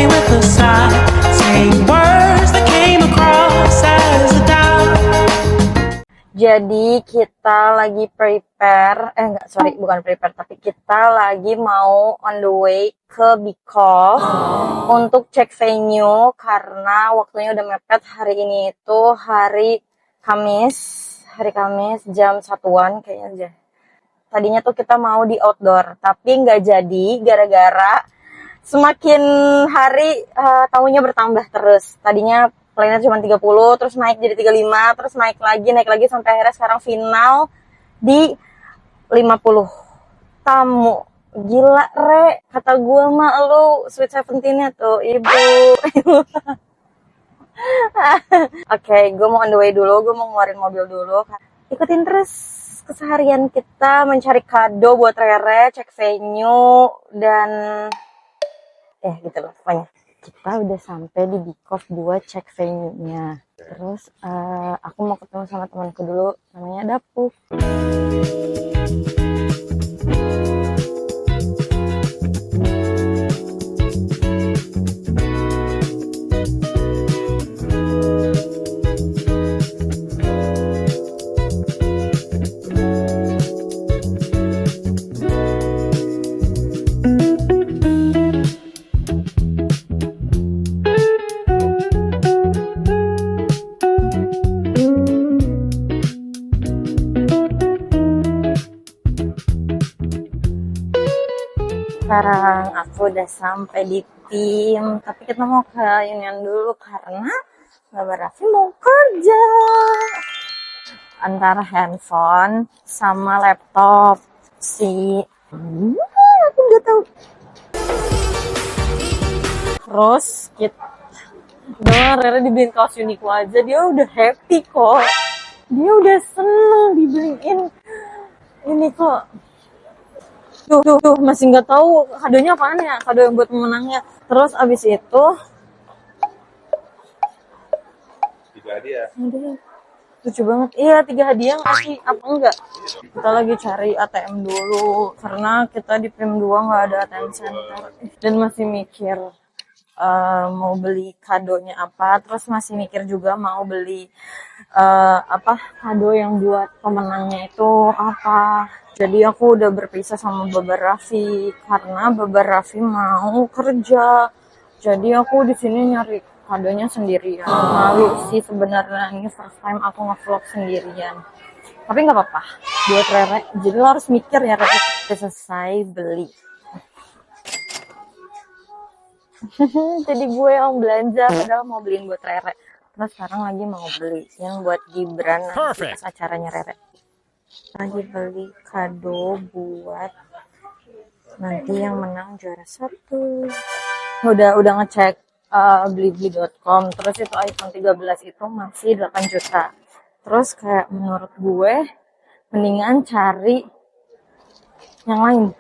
me with a sigh, saying words that came across as a doubt. Jadi kita lagi prepare, bukan prepare, tapi kita lagi mau on the way ke Bikoff untuk cek venue karena waktunya udah mepet. Hari ini itu hari Kamis jam 1-an kayaknya aja. Tadinya tuh kita mau di outdoor, tapi nggak jadi gara-gara semakin hari tamunya bertambah terus. Tadinya plannya cuma 30, terus naik jadi 35, terus naik lagi sampai akhirnya sekarang final di 50 tamu. Gila, Re, kata gue mah lu Sweet 17-nya tuh, ibu. Oke, gue mau on the way dulu, gue mau ngeluarin mobil dulu. Ikutin terus keseharian kita mencari kado buat Rere, cek venue, dan gitu loh pokoknya. Kita udah sampai di Bikoff buat cek venue-nya. Terus aku mau ketemu sama temanku dulu, namanya Dapuk. Sekarang aku udah sampai di tim, tapi kita mau ke Union dulu karena Bapak Raffi mau kerja. Antara handphone sama laptop sih. Aku udah tahu. Terus kita Rere dibeliin kaos Uniqlo aja, dia udah happy kok. Dia udah seneng dibeliin Uniqlo. Tuh, masih nggak tahu kadonya apaan ya, kado yang buat pemenangnya. Terus abis itu 3 hadiah. lucu banget. Iya, 3 hadiah ngasih apa enggak? Kita lagi cari ATM dulu karena kita di PIM 2 nggak ada ATM center dan masih mikir mau beli kadonya apa. Terus masih mikir juga mau beli kado yang buat pemenangnya itu apa. Jadi aku udah berpisah sama Babar Raffi karena Babar Raffi mau kerja. Jadi aku di sini nyari kadonya sendirian. Malu sih sebenarnya, ini first time aku nge-vlog sendirian. Tapi nggak apa-apa buat Rere. Jadi lo harus mikir ya, Rere. Udah selesai beli. Jadi gue yang belanja padahal mau beliin buat Rere. Terus sekarang lagi mau beli yang buat Gibran nanti pas acaranya Rere. Lagi beli kado buat nanti yang menang juara 1. Udah ngecek blibli.com. Terus itu iPhone 13 itu masih 8 juta. Terus kayak menurut gue mendingan cari yang lain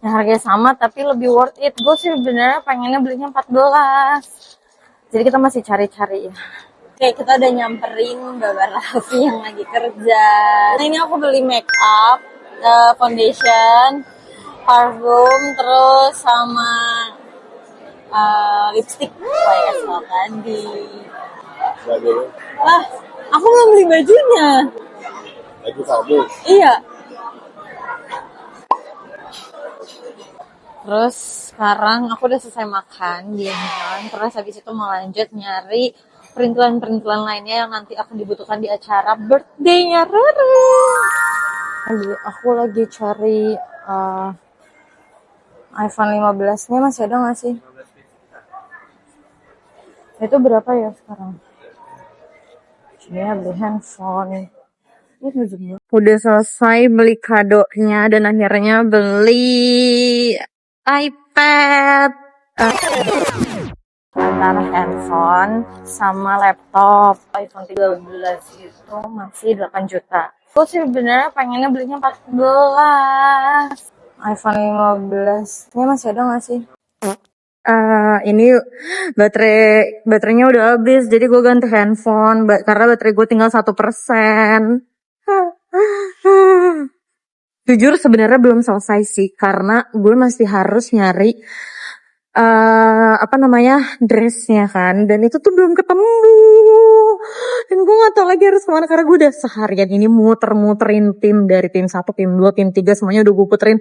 yang harganya sama tapi lebih worth it. Gue sih sebenarnya pengennya belinya 14. Jadi kita masih cari-cari ya. Oke, kita udah nyamperin Babar Raffi yang lagi kerja. Nah, ini aku beli make up, foundation, parfum, terus sama lipstick YSL tadi. Baju. Lah, aku belum beli bajunya. Baju kamu. Iya. Terus sekarang aku udah selesai makan di Union. Terus habis itu mau lanjut nyari perintilan-perintilan lainnya yang nanti akan dibutuhkan di acara birthday-nya Rere. Aku lagi cari iPhone 15-nya masih ada nggak sih? Itu berapa ya sekarang? Ini beli handphone. Udah selesai beli kadonya dan akhirnya beli iPad. Antara handphone sama laptop. iPhone 13 itu masih 8 juta. Aku sih sebenarnya pengennya belinya 14. iPhone 15 ini masih ada nggak sih? Ini baterainya udah habis, jadi gue ganti handphone karena baterai gue tinggal 1%. Jujur sebenarnya belum selesai sih, karena gue masih harus nyari apa namanya, dressnya kan, dan itu tuh belum ketemu, dan gue gak tahu lagi harus kemana karena gue udah seharian ini muter-muterin tim dari tim 1, tim 2, tim 3 semuanya udah gue puterin,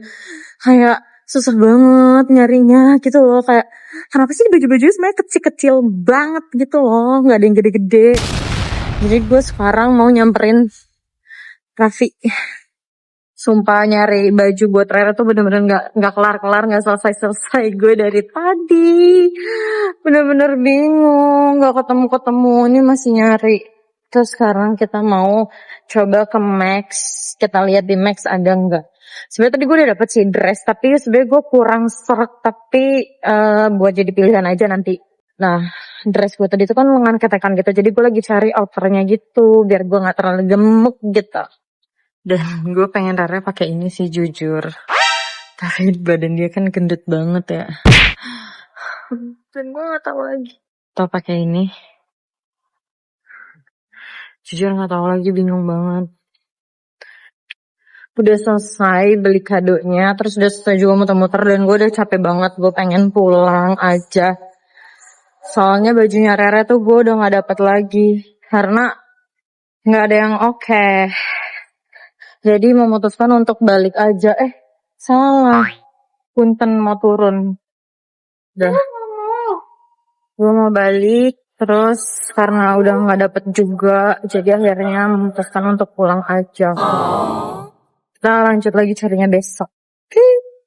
kayak susah banget nyarinya gitu loh, kayak kenapa sih baju-bajunya sebenarnya kecil-kecil banget gitu loh, nggak ada yang gede-gede. Jadi gue sekarang mau nyamperin Raffi. Sumpah nyari baju buat Rere tuh bener-bener nggak kelar-kelar, nggak selesai-selesai gue dari tadi. Bener-bener bingung, nggak ketemu-ketemu. Ini masih nyari. Terus sekarang kita mau coba ke Max. Kita lihat di Max ada nggak. Sebenarnya tadi gue udah dapet sih dress, tapi sebenarnya gue kurang seret. Tapi buat jadi pilihan aja nanti. Nah, dress gue tadi itu kan lengan ketekan gitu. Jadi gue lagi cari outernya gitu, biar gue nggak terlalu gemuk gitu. Dan gue pengen Rara pakai ini sih jujur. Tapi badan dia kan gendut banget ya. Dan gue gak tahu lagi. Atau pakai ini. Jujur gak tahu lagi, bingung banget. Udah selesai beli kadonya, terus udah selesai juga muter-muter, dan gue udah capek banget. Gue pengen pulang aja. Soalnya bajunya Rere tuh gue udah gak dapet lagi. Karena gak ada yang oke. Jadi memutuskan untuk balik aja. Salah. Punten mau turun. Udah. Gue mau balik. Terus karena udah gak dapet juga. Jadi akhirnya memutuskan untuk pulang aja. Kita lanjut lagi carinya besok.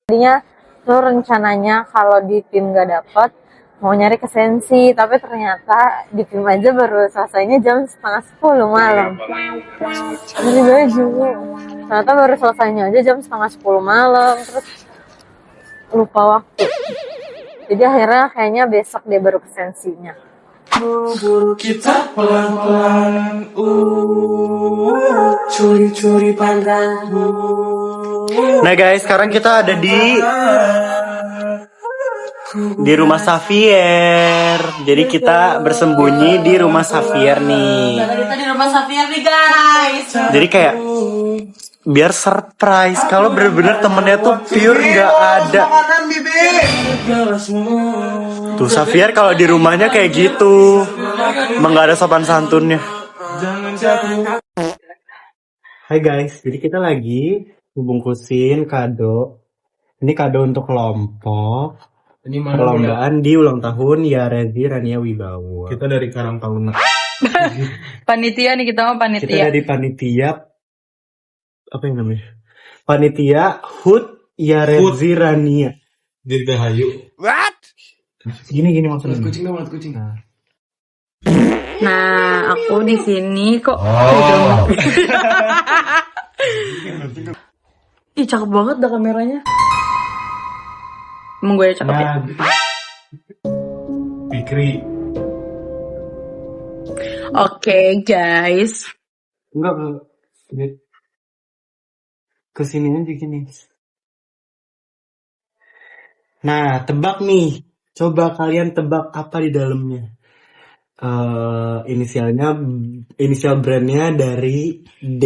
Tadinya tuh rencananya kalau di tim gak dapet, mau nyari ke Sensi. Tapi ternyata di tim aja baru selesainya jam 9:30 malam. Beli baju. Ternyata baru selesainya aja jam 9:30 malam. Terus lupa waktu. Jadi akhirnya kayaknya besok dia baru ke Sensinya. Buru kita pelan-pelan, curi-curi pandang. Nah guys, sekarang kita ada di rumah Xavier. Jadi kita bersembunyi di rumah Xavier nih. Kita di rumah Xavier nih guys. Jadi kayak biar surprise. Kalau bener-bener temennya tuh pure nggak ada. Tuh Xavier kalau di rumahnya kayak gitu, emang nggak ada sopan santunnya. Hai guys, jadi kita lagi ngebungkusin kado. Ini kado untuk kelompok. Ini mana Perlombaan di ulang tahun ya Rezi Rania Wibawa. Kita dari Karang Taruna. Panitia nih, kita mau Kita panitia. dari panitia apa yang namanya? Panitia HUT ya Rezi Rania. Dirgahayu. Gini maksudnya. Mulut kucing. Nah, aku di sini kok. Ih, cakep banget dah kameranya. Emang gue cakep ya? Nah, Fikri. Oke, guys. enggak ke sini aja gini. Nah, tebak nih. Coba kalian tebak apa di dalamnya. Inisial brandnya dari D.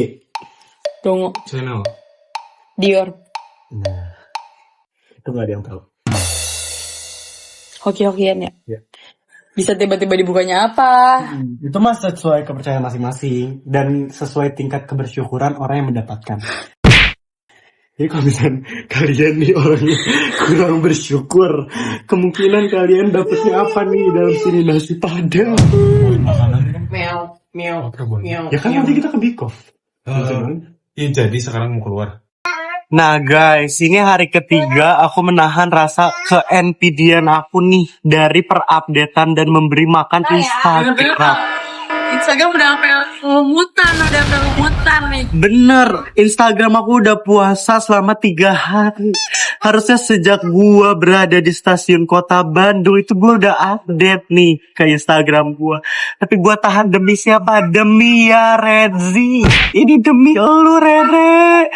Tunggu. Channel. Dior. Nah, itu nggak ada yang tahu. Hoki-hokian ya? Ya. Bisa tiba-tiba dibukanya apa? Itu mah sesuai kepercayaan masing-masing dan sesuai tingkat kebersyukuran orang yang mendapatkan. Jadi kalau misalnya kalian nih orangnya kurang bersyukur, kemungkinan kalian dapetnya apa nih dalam sini nasi padang? Meow, meow, meow. Ya kan nanti kita ke Bikof. Iya jadi sekarang mau keluar. Nah guys, ini hari ketiga aku menahan rasa ke-NPD-an aku nih dari perupdatean dan memberi makan Instagram. Instagram udah sampai lumutan nih. Bener, Instagram aku udah puasa selama 3 hari. Harusnya sejak gua berada di stasiun kota Bandung itu gua udah update nih ke Instagram gua. Tapi gua tahan demi siapa? Demi ya Redzi. Ini demi elu Rere.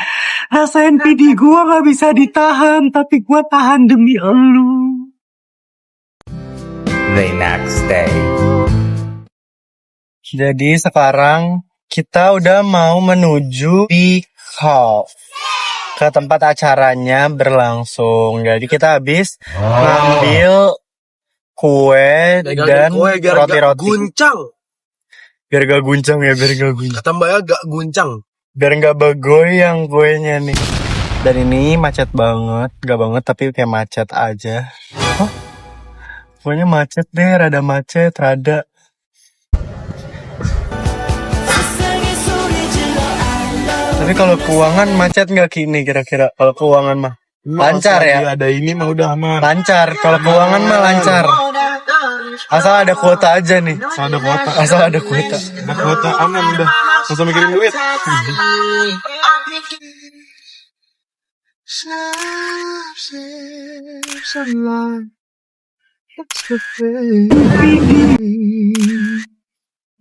Rasa NPD gua gak bisa ditahan, tapi gua tahan demi elu. The next day. Jadi sekarang kita udah mau menuju Bikof. ke tempat acaranya berlangsung. Jadi kita habis ngambil kue dan roti-roti. Guncang. Biar gak guncang ya, biar gak guncang. Kata mbaknya gak guncang. Biar gak begoyang kuenya nih. Dan ini macet banget, gak banget tapi kayak macet aja. Oh, kuenya macet deh, rada macet, rada. Tapi kalau keuangan macet nggak kini kira-kira? Kalau keuangan mah lancar ya? Ada ini mah udah aman. Lancar. Kalau keuangan mah lancar. Asal ada kuota aja nih. Asal ada kuota. Asal ada kuota. Ada kuota aman udah. Nggak usah mikirin duit.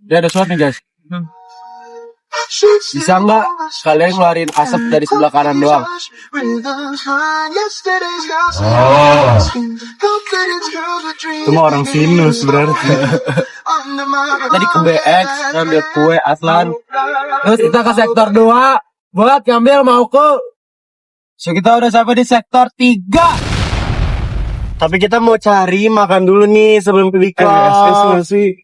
Dia ada suara nih guys. Bisa nggak kalian ngeluarin asap dari sebelah kanan doang? Itu mah orang sinus berarti. Tadi ke BX ngambil kue Aslan. Terus kita ke sektor 2 buat ngambil Mauku. So kita udah sampai di sektor 3. Tapi kita mau cari makan dulu nih sebelum ke SS kelas. nggak sih?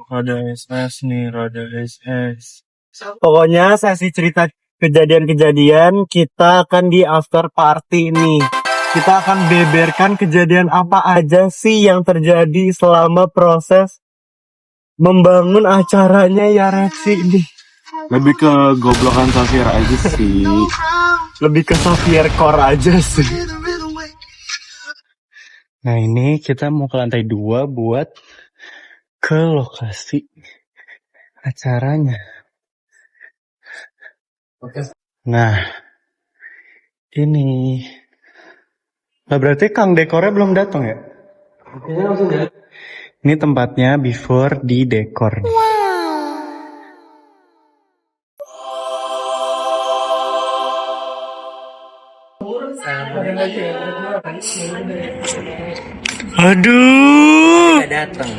Rada SS nih, rada SS. Pokoknya sesi cerita kejadian-kejadian kita akan di after party nih. Kita akan beberkan kejadian apa aja sih yang terjadi selama proses membangun acaranya ya Reksi nih. Lebih ke goblokan Safir aja sih. Lebih ke Xavier Core aja sih. Nah ini kita mau ke lantai 2 buat ke lokasi acaranya. Nah, ini. Nah berarti Kang dekornya belum datang ya? Ini tempatnya before di dekor. Aduh. Datang.